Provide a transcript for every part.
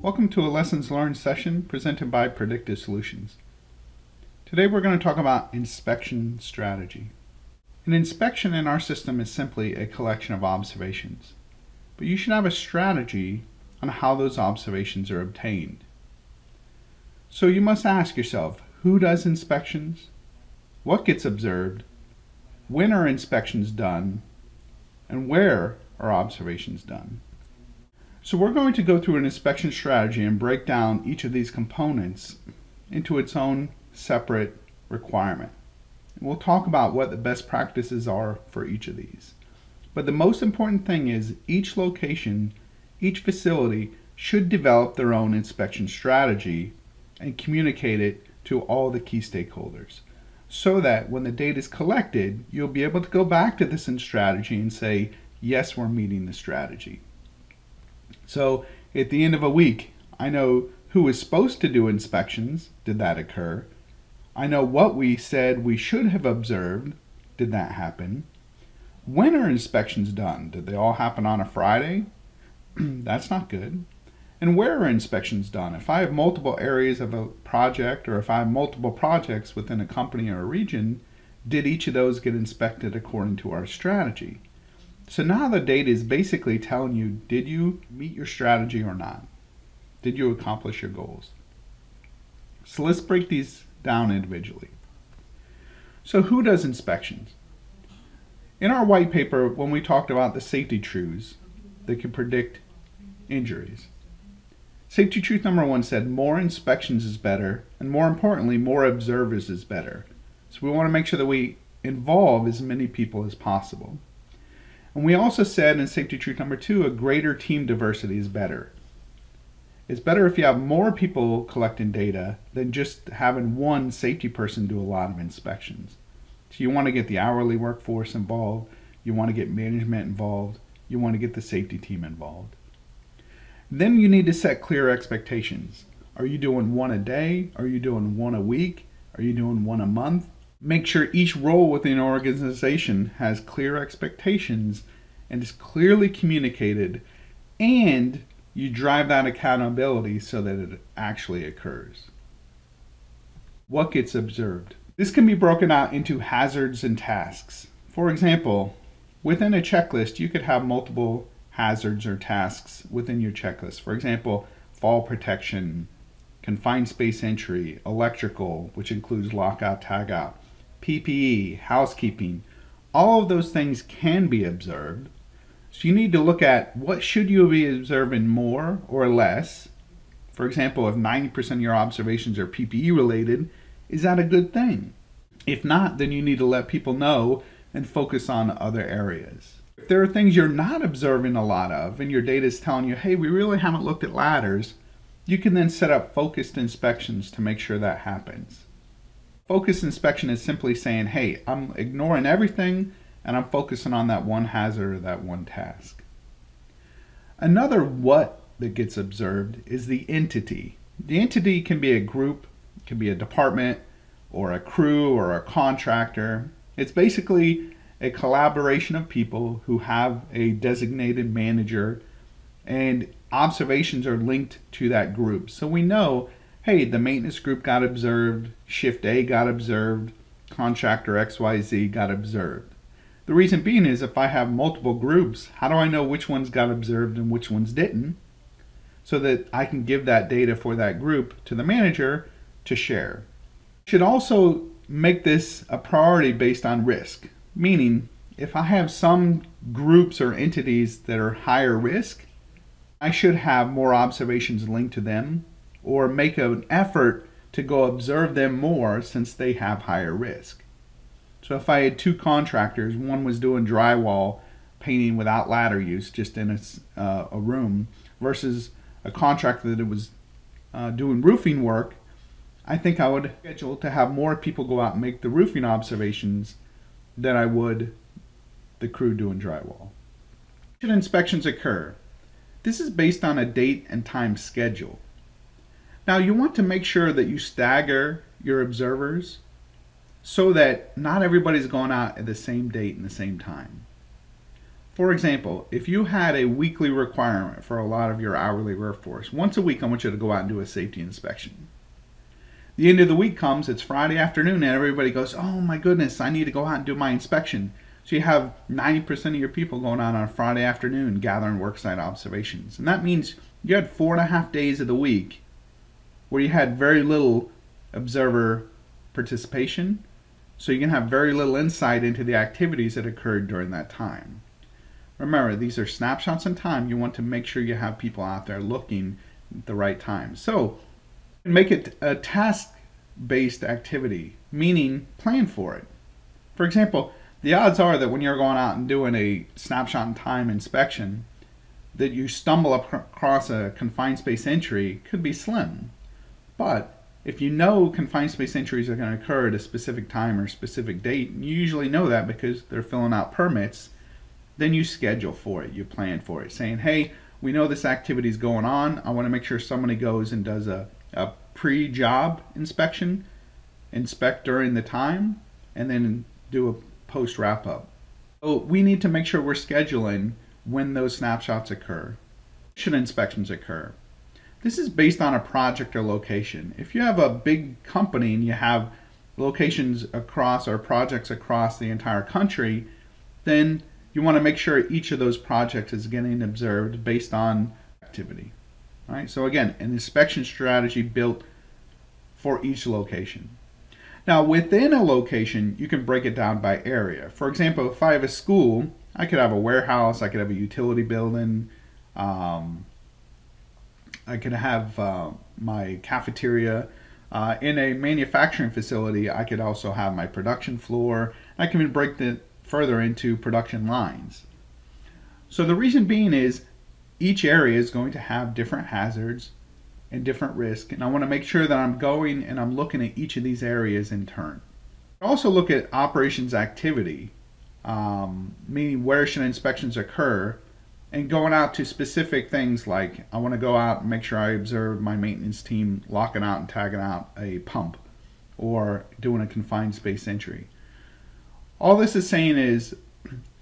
Welcome to a Lessons Learned session presented by Predictive Solutions. Today we're going to talk about inspection strategy. An inspection in our system is simply a collection of observations, but you should have a strategy on how those observations are obtained. So you must ask yourself, who does inspections? What gets observed? When are inspections done? And where are observations done? So we're going to go through an inspection strategy and break down each of these components into its own separate requirement. And we'll talk about what the best practices are for each of these. But the most important thing is each location, each facility should develop their own inspection strategy and communicate it to all the key stakeholders, so that when the data is collected, you'll be able to go back to this strategy and say, yes, we're meeting the strategy. So at the end of a week, I know who is supposed to do inspections. Did that occur? I know what we said we should have observed. Did that happen? When are inspections done? Did they all happen on a Friday? That's not good. And where are inspections done? If I have multiple areas of a project, or if I have multiple projects within a company or a region, did each of those get inspected according to our strategy? So now the data is basically telling you, did you meet your strategy or not? Did you accomplish your goals? So let's break these down individually. So who does inspections? In our white paper, when we talked about the safety truths that can predict injuries, safety truth number 1 said more inspections is better, and more importantly, more observers is better. So we want to make sure that we involve as many people as possible. And we also said in safety truth number 2, a greater team diversity is better. It's better if you have more people collecting data than just having one safety person do a lot of inspections. So you want to get the hourly workforce involved, you want to get management involved, you want to get the safety team involved. Then you need to set clear expectations. Are you doing one a day? Are you doing one a week? Are you doing one a month? Make sure each role within an organization has clear expectations and is clearly communicated, and you drive that accountability so that it actually occurs. What gets observed? This can be broken out into hazards and tasks. For example, within a checklist, you could have multiple hazards or tasks within your checklist. For example, fall protection, confined space entry, electrical, which includes lockout, tagout, PPE, housekeeping. All of those things can be observed. So you need to look at what should you be observing more or less. For example, if 90% of your observations are PPE related, is that a good thing? If not, then you need to let people know and focus on other areas. If there are things you're not observing a lot of and your data is telling you, hey, we really haven't looked at ladders, you can then set up focused inspections to make sure that happens. Focused inspection is simply saying, hey, I'm ignoring everything and I'm focusing on that one hazard or that one task. Another what that gets observed is the entity. The entity can be a group, it can be a department, or a crew, or a contractor. It's basically a collaboration of people who have a designated manager, and observations are linked to that group. So we know, hey, the maintenance group got observed, shift A got observed, contractor XYZ got observed. The reason being is if I have multiple groups, how do I know which ones got observed and which ones didn't? So that I can give that data for that group to the manager to share. You should also make this a priority based on risk. Meaning, if I have some groups or entities that are higher risk, I should have more observations linked to them, or make an effort to go observe them more since they have higher risk. So if I had 2 contractors, one was doing drywall painting without ladder use, just in a room, versus a contractor that was doing roofing work, I think I would schedule to have more people go out and make the roofing observations than I would the crew doing drywall. Should inspections occur? This is based on a date and time schedule. Now you want to make sure that you stagger your observers so that not everybody's going out at the same date and the same time. For example, if you had a weekly requirement for a lot of your hourly workforce, once a week I want you to go out and do a safety inspection. The end of the week comes, it's Friday afternoon, and everybody goes, oh my goodness, I need to go out and do my inspection. So you have 90% of your people going out on a Friday afternoon gathering worksite observations. And that means you had 4.5 days of the week where you had very little observer participation, so you can have very little insight into the activities that occurred during that time. Remember, these are snapshots in time. You want to make sure you have people out there looking at the right time. So make it a task-based activity, meaning plan for it. For example, the odds are that when you're going out and doing a snapshot in time inspection, that you stumble across a confined space entry could be slim. But if you know confined space entries are going to occur at a specific time or specific date, you usually know that because they're filling out permits, then you schedule for it, you plan for it, saying, hey, we know this activity is going on. I want to make sure somebody goes and does a pre-job inspection, inspect during the time, and then do a post wrap-up. So we need to make sure we're scheduling when those snapshots occur. Should inspections occur? This is based on a project or location. If you have a big company and you have locations across or projects across the entire country, then you want to make sure each of those projects is getting observed based on activity. All right? So again, an inspection strategy built for each location. Now within a location, you can break it down by area. For example, if I have a school, I could have a warehouse, I could have a utility building, I could have my cafeteria. In a manufacturing facility, I could also have my production floor. I can break it further into production lines. So the reason being is each area is going to have different hazards and different risk, and I want to make sure that I'm going and I'm looking at each of these areas in turn. I also look at operations activity, meaning where should inspections occur, and going out to specific things like I want to go out and make sure I observe my maintenance team locking out and tagging out a pump or doing a confined space entry. All this is saying is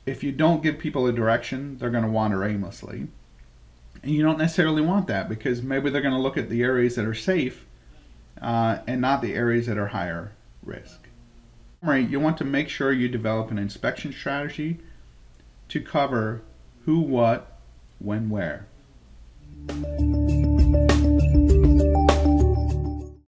if you don't give people a direction, they're going to wander aimlessly. And you don't necessarily want that because maybe they're going to look at the areas that are safe and not the areas that are higher risk. You want to make sure you develop an inspection strategy to cover who, what, when, where.